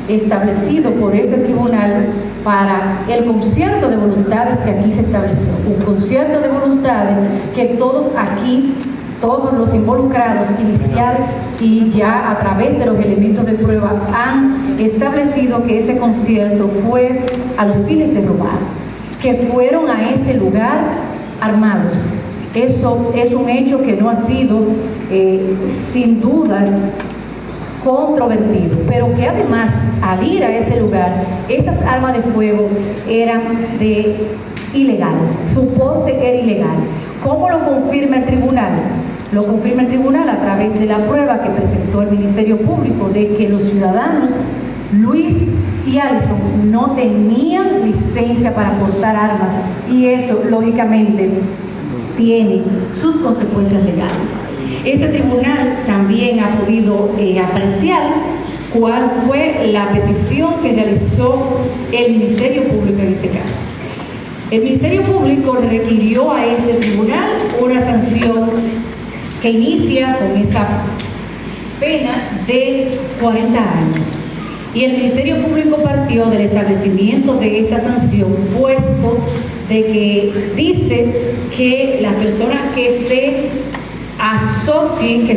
establecido por este tribunal para el concierto de voluntades que aquí se estableció. Un concierto de voluntades que todos aquí, todos los involucrados inicial y ya a través de los elementos de prueba han establecido que ese concierto fue a los fines de robar, que fueron a ese lugar armados. Eso es un hecho que no ha sido, sin dudas, controvertido, pero que además al ir a ese lugar, esas armas de fuego eran de ilegal, su porte era ilegal. ¿Cómo lo confirma el tribunal? Lo confirma el tribunal a través de la prueba que presentó el Ministerio Público de que los ciudadanos Luis y Alison no tenían licencia para portar armas, y eso lógicamente tiene sus consecuencias legales. Este tribunal también ha podido apreciar cuál fue la petición que realizó el Ministerio Público en este caso. El Ministerio Público le requirió a este tribunal una sanción que inicia con esa pena de 40 años. Y el Ministerio Público partió del establecimiento de esta sanción, puesto de que dice que las personas que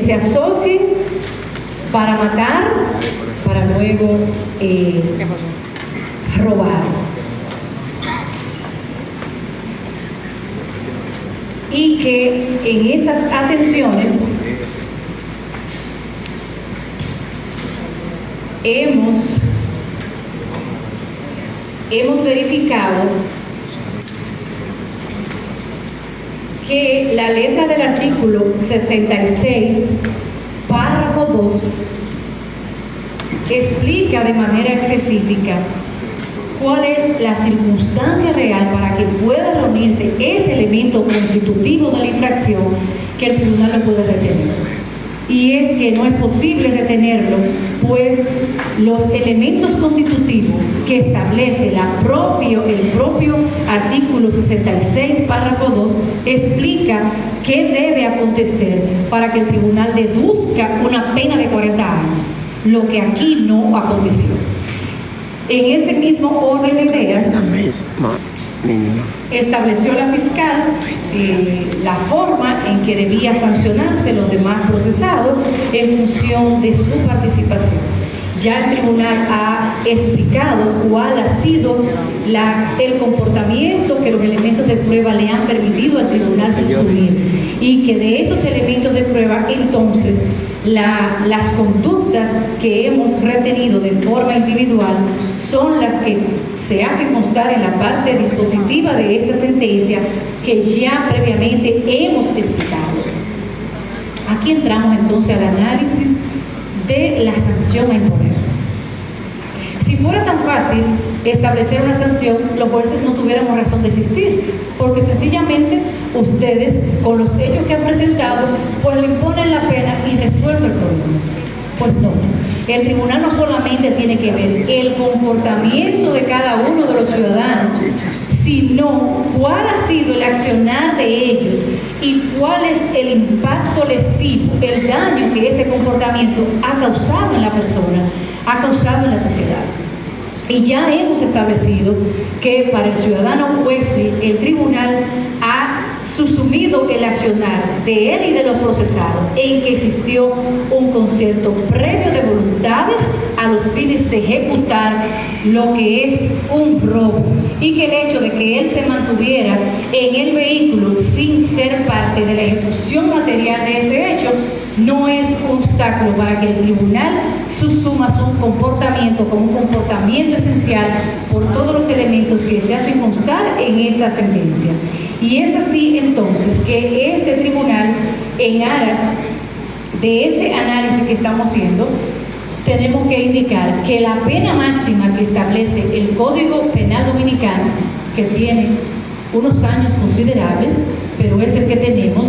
se asocien para matar, para luego robar. Y que en esas atenciones hemos verificado que la letra del artículo 66, párrafo 2, explica de manera específica cuál es la circunstancia real para que pueda reunirse ese elemento constitutivo de la infracción que el tribunal no puede retener. Y es que no es posible retenerlo, pues los elementos constitutivos que establece el propio artículo 66, párrafo 2, explica qué debe acontecer para que el tribunal deduzca una pena de 40 años, lo que aquí no aconteció. En ese mismo orden de ideas, estableció la fiscal la forma en que debía sancionarse los demás procesados en función de su participación. Ya el tribunal ha explicado cuál ha sido el comportamiento que los elementos de prueba le han permitido al tribunal consumir, y que de esos elementos de prueba entonces las conductas que hemos retenido de forma individual son las que se hacen constar en la parte dispositiva de esta sentencia que ya previamente hemos explicado. Aquí entramos entonces al análisis de la sanción a imponer. Si fuera tan fácil establecer una sanción, los jueces no tuviéramos razón de existir, porque sencillamente ustedes, con los hechos que han presentado, pues le imponen la pena y resuelven el problema. Pues no. El tribunal no solamente tiene que ver el comportamiento de cada uno de los ciudadanos, sino cuál ha sido el accionar de ellos y cuál es el impacto lesivo, el daño que ese comportamiento ha causado en la persona, ha causado en la sociedad. Y ya hemos establecido que para el ciudadano juez el tribunal ha susumido el accionar de él y de los procesados en que existió un concierto previo de voluntades a los fines de ejecutar lo que es un robo, y que el hecho de que él se mantuviera en el vehículo sin ser parte de la ejecución material de ese hecho no es un obstáculo para que el tribunal susuma su comportamiento como un comportamiento esencial por todos los elementos que se hacen constar en esta sentencia. Y es así entonces que ese tribunal, en aras de ese análisis que estamos haciendo, tenemos que indicar que la pena máxima que establece el Código Penal Dominicano, que tiene unos años considerables, pero es el que tenemos,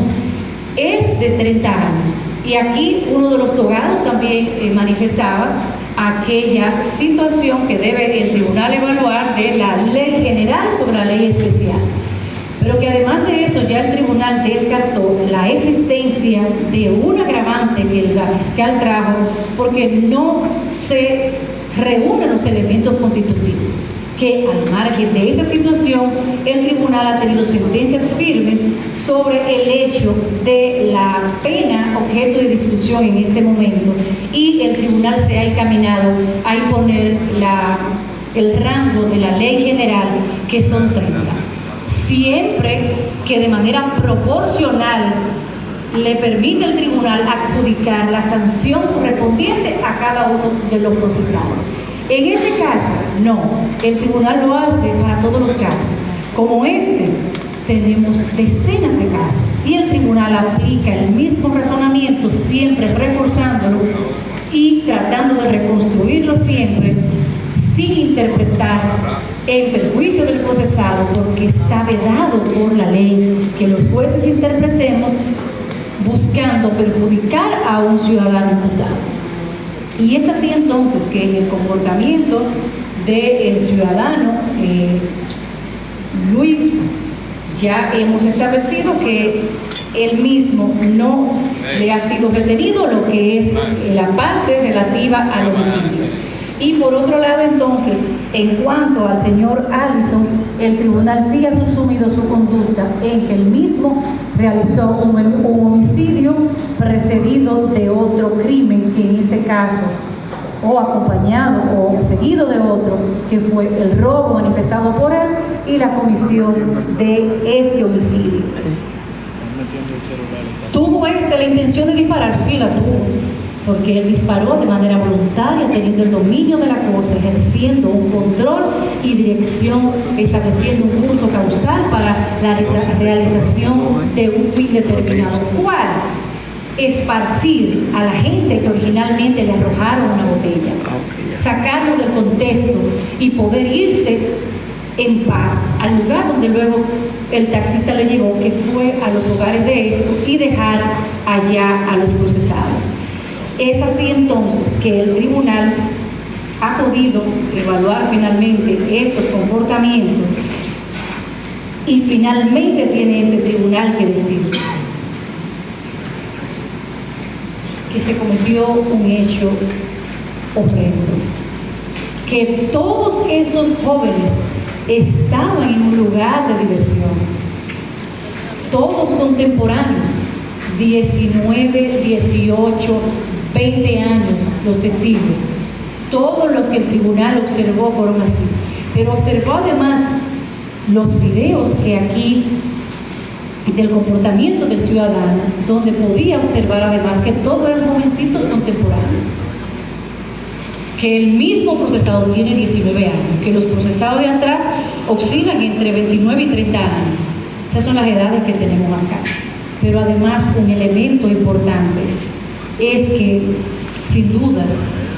es de 30 años. Y aquí uno de los abogados también manifestaba aquella situación que debe el tribunal evaluar de la ley general sobre la ley especial. Pero que además de eso ya el tribunal descartó la existencia de un agravante que la fiscal trajo, porque no se reúne los elementos constitutivos, que al margen de esa situación, el tribunal ha tenido sentencias firmes sobre el hecho de la pena objeto de discusión en este momento, y el tribunal se ha encaminado a imponer el rango de la ley general, que son 30. Siempre que de manera proporcional le permite al tribunal adjudicar la sanción correspondiente a cada uno de los procesados. En este caso, no, el tribunal lo hace para todos los casos. Como este, tenemos decenas de casos y el tribunal aplica el mismo razonamiento, siempre reforzándolo y tratando de reconstruirlo siempre, sin interpretar en perjuicio del procesado, porque está vedado por la ley que los jueces interpretemos buscando perjudicar a un ciudadano imputado. Y es así entonces que en el comportamiento del ciudadano Luis, ya hemos establecido que él mismo no le ha sido retenido lo que es la parte relativa al homicidio. Y por otro lado, entonces, en cuanto al señor Allison, el tribunal sí ha susumido su conducta en que él mismo realizó un homicidio precedido de otro crimen, que en este caso, o acompañado o seguido de otro, que fue el robo manifestado por él y la comisión de este homicidio. ¿Tuvo la intención de disparar? Sí, la tuvo, porque él disparó de manera voluntaria, teniendo el dominio de la cosa, ejerciendo un control y dirección, estableciendo un curso causal para la realización de un fin determinado. ¿Cuál? Esparcir a la gente que originalmente le arrojaron una botella, sacarlo del contexto y poder irse en paz al lugar donde luego el taxista le llevó, que fue a los hogares de estos, y dejar allá a los procesados. Es así entonces que el tribunal ha podido evaluar finalmente estos comportamientos, y finalmente tiene este tribunal que decir que se cometió un hecho horrendo, que todos estos jóvenes estaban en un lugar de diversión, todos contemporáneos, 19, 18, 20 años los testigos, todos los que el tribunal observó fueron así, pero observó además los videos que aquí del comportamiento del ciudadano, donde podía observar además que todos eran jovencitos contemporáneos, que el mismo procesado tiene 19 años, que los procesados de atrás oscilan entre 29 y 30 años. Esas son las edades que tenemos acá. Pero además un elemento importante es que, sin dudas,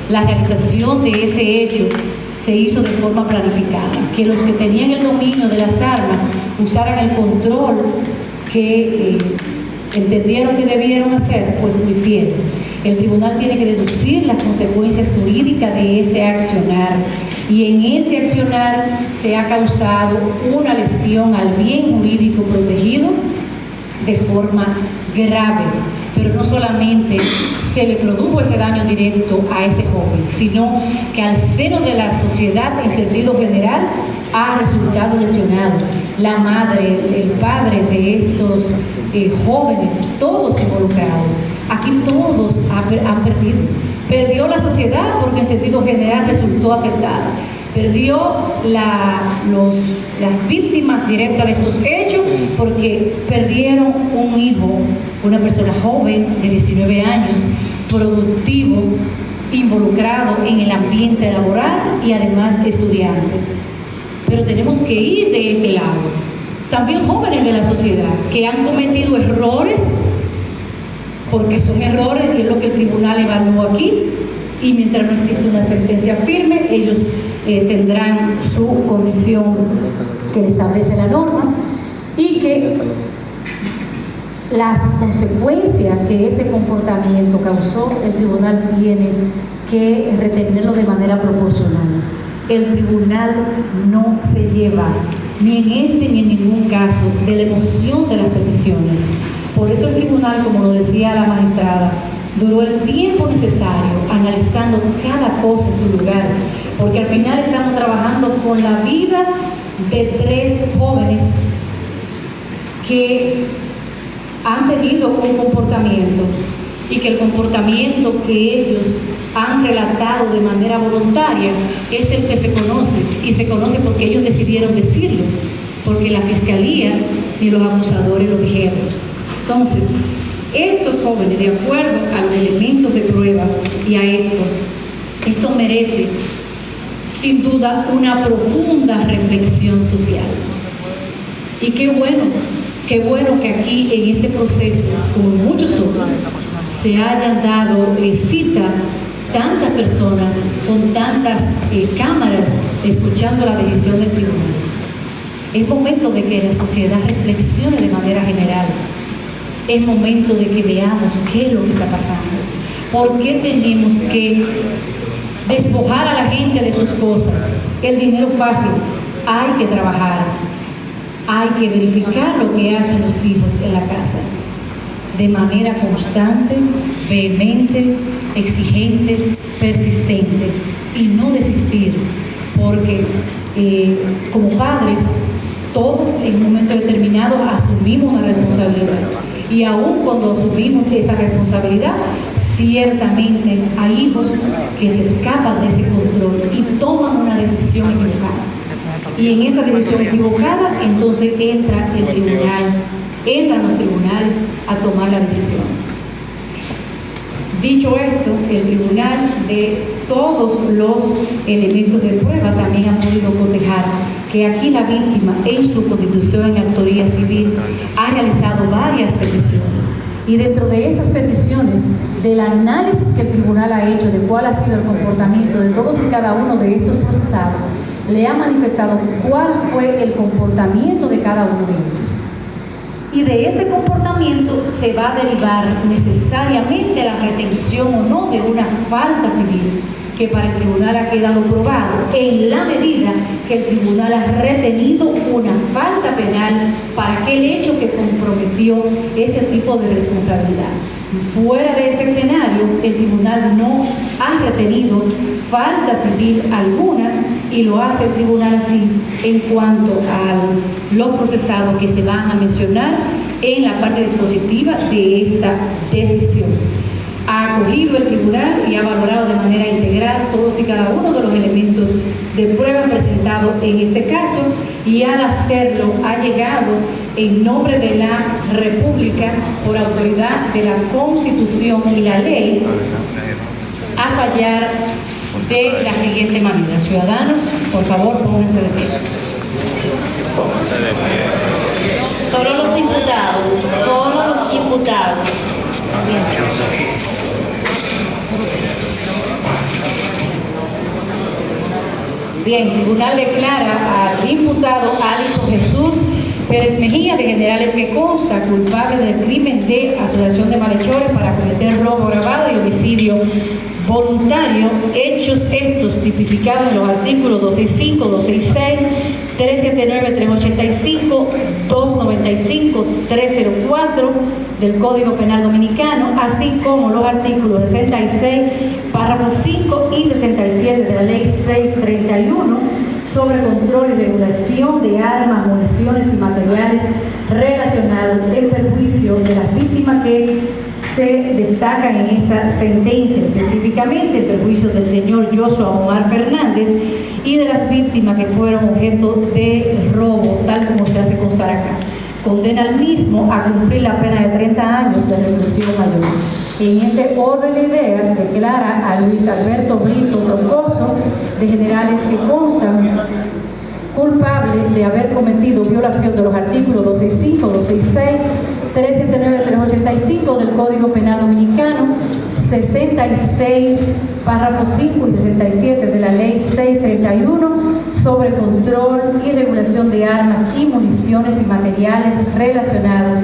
la realización de ese hecho se hizo de forma planificada, que los que tenían el dominio de las armas usaran el control que entendieron que debieron hacer, pues lo hicieron. El tribunal tiene que deducir las consecuencias jurídicas de ese accionar, y en ese accionar se ha causado una lesión al bien jurídico protegido de forma grave, pero no solamente se le produjo ese daño directo a ese joven, sino que al seno de la sociedad en sentido general ha resultado lesionado. La madre, el padre de estos jóvenes, todos involucrados. Aquí todos han perdido. Perdió la sociedad porque en sentido general resultó afectada. Perdió las víctimas directas de estos hechos porque perdieron un hijo, una persona joven de 19 años, productivo, involucrado en el ambiente laboral y además estudiante. Pero tenemos que ir de ese lado. También jóvenes de la sociedad que han cometido errores, porque son errores y es lo que el tribunal evaluó aquí, y mientras no existe una sentencia firme, ellos tendrán su condición que le establece la norma, y que las consecuencias que ese comportamiento causó, el tribunal tiene que retenerlo de manera proporcional. El tribunal no se lleva, ni en este ni en ningún caso, de la emoción de las peticiones. Por eso el tribunal, como lo decía la magistrada, duró el tiempo necesario analizando cada cosa en su lugar, porque al final estamos trabajando con la vida de 3 jóvenes que han tenido un comportamiento y que el comportamiento que ellos han relatado de manera voluntaria es el que se conoce, y se conoce porque ellos decidieron decirlo, porque la fiscalía ni los acusadores lo dijeron. Entonces, estos jóvenes, de acuerdo a los elementos de prueba y a esto merece sin duda una profunda reflexión social. Y qué bueno que aquí en este proceso, como en muchos otros, se hayan dado cita tantas personas con tantas cámaras escuchando la decisión del tribunal. Es momento de que la sociedad reflexione de manera general. Es momento de que veamos qué es lo que está pasando. ¿Por qué tenemos que despojar a la gente de sus cosas? El dinero fácil. Hay que trabajar. Hay que verificar lo que hacen los hijos en la casa. De manera constante, vehemente, exigente, persistente. Y no desistir. Porque como padres, todos en un momento determinado asumimos una responsabilidad. Y aún cuando asumimos esa responsabilidad, ciertamente hay hijos que se escapan de ese control y toman una decisión equivocada. Y en esa decisión equivocada, entonces entran los tribunales a tomar la decisión. Dicho esto, el tribunal de todos los elementos de prueba también ha podido cotejar que aquí la víctima en su constitución en autoría civil ha realizado varias peticiones, y dentro de esas peticiones, del análisis que el tribunal ha hecho de cuál ha sido el comportamiento de todos y cada uno de estos procesados, le ha manifestado cuál fue el comportamiento de cada uno de ellos. Y de ese comportamiento se va a derivar necesariamente la retención o no de una falta civil, que para el tribunal ha quedado probado en la medida que el tribunal ha retenido una falta penal para aquel hecho que comprometió ese tipo de responsabilidad. Fuera de ese escenario, el tribunal no ha retenido falta civil alguna, y lo hace el tribunal así en cuanto a los procesados que se van a mencionar en la parte dispositiva de esta decisión. Ha acogido el tribunal y ha valorado de manera integral todos y cada uno de los elementos de prueba presentados en este caso, y al hacerlo ha llegado en nombre de la República, por autoridad de la Constitución y la ley, a fallar de la siguiente manera. Ciudadanos, por favor, pónganse de pie. Solo los imputados. Bien, el tribunal declara al imputado Alison Jesús Pérez Mejía, de Generales, que consta culpable del crimen de asociación de malhechores para cometer robo agravado y homicidio voluntario, hechos estos tipificados en los artículos 265, 266, 379, 385, 295, 304 del Código Penal Dominicano, así como los artículos 66, párrafos 5 y 67 de la Ley 631 sobre control y regulación de armas, municiones y materiales relacionados en perjuicio de las víctimas que se destacan en esta sentencia, específicamente el perjuicio del señor Joshua Omar Fernández y de las víctimas que fueron objeto de robo, tal como se hace constar acá. Condena al mismo a cumplir la pena de 30 años de reclusión mayor. En ese orden de ideas declara a Luis Alberto Brito Troncoso, de Generales, que constan culpable de haber cometido violación de los artículos 265, 266, 379, 385 del Código Penal Dominicano, 66, párrafos 5 y 67 de la Ley 631 sobre control y regulación de armas y municiones y materiales relacionados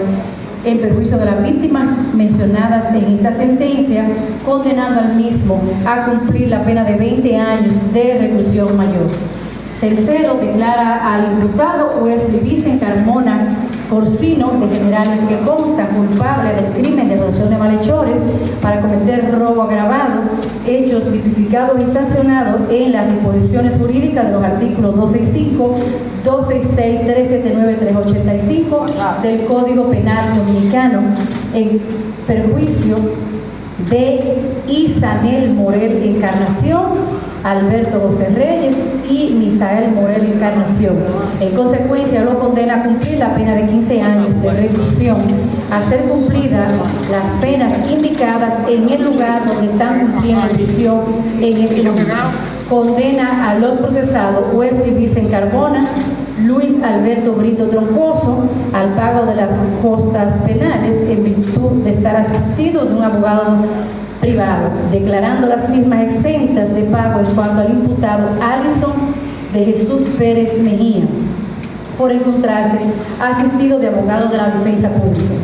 en perjuicio de las víctimas mencionadas en esta sentencia, condenando al mismo a cumplir la pena de 20 años de reclusión mayor. Tercero, declara al imputado Wesley Vicente Carmona Corsino de Generales, que consta culpable del crimen de asociación de malhechores para cometer robo agravado, hechos tipificados y sancionados en las disposiciones jurídicas de los artículos 265, 266, 379, 385 del Código Penal Dominicano, en perjuicio de Isanel Morel Encarnación, Alberto José Reyes y Misael Morel Encarnación. En consecuencia, lo condena a cumplir la pena de 15 años de reclusión, a ser cumplidas las penas indicadas en el lugar donde están cumpliendo prisión en este momento. Condena a los procesados Wesley Vicen Carbona, Luis Alberto Brito Troncoso al pago de las costas penales en virtud de estar asistido de un abogado privado, declarando las mismas exentas de pago en cuanto al imputado Alison de Jesús Pérez Mejía, por encontrarse asistido de abogado de la defensa pública.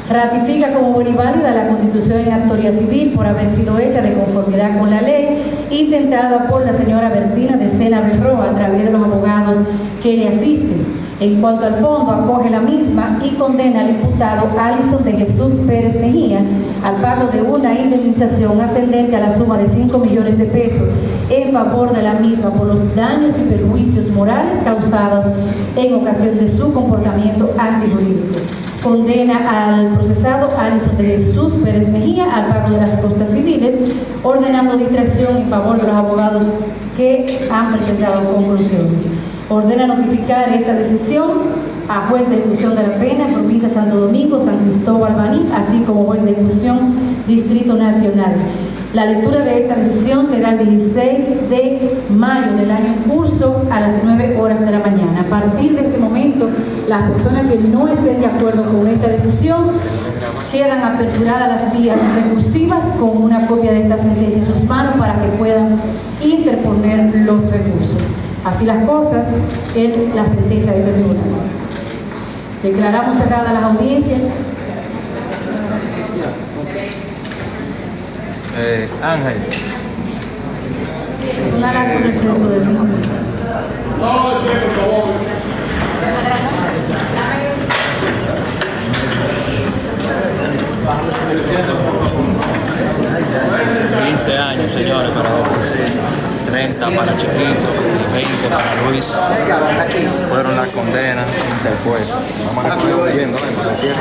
Ratifica como buena y válida la constitución en autoría civil por haber sido hecha de conformidad con la ley, intentada por la señora Bertina de Sena Berroa a través de los abogados que le asisten. En cuanto al fondo, acoge la misma y condena al imputado Alison de Jesús Pérez Mejía al pago de una indemnización ascendente a la suma de 5 millones de pesos en favor de la misma por los daños y perjuicios morales causados en ocasión de su comportamiento antijurídico. Condena al procesado Alison de Jesús Pérez Mejía al pago de las costas civiles, ordenando distracción en favor de los abogados que han presentado conclusiones. Ordena notificar esta decisión a juez de ejecución de la pena, provincia de Santo Domingo, San Cristóbal, Baní, así como juez de ejecución, Distrito Nacional. La lectura de esta decisión será el 16 de mayo del año en curso a las 9 horas de la mañana. A partir de ese momento, las personas que no estén de acuerdo con esta decisión quedan aperturadas las vías recursivas con una copia de esta sentencia en sus manos para que puedan interponer los recursos. Así las cosas en la sentencia de este tribunal. Declaramos cerradas las audiencias. Ángel. Una la con el censo de mí. por favor. 15 años, señores, para José. 30 para Chiquito y 20 para Luis. Fueron las condenas del juez. Vamos a seguir oyendo.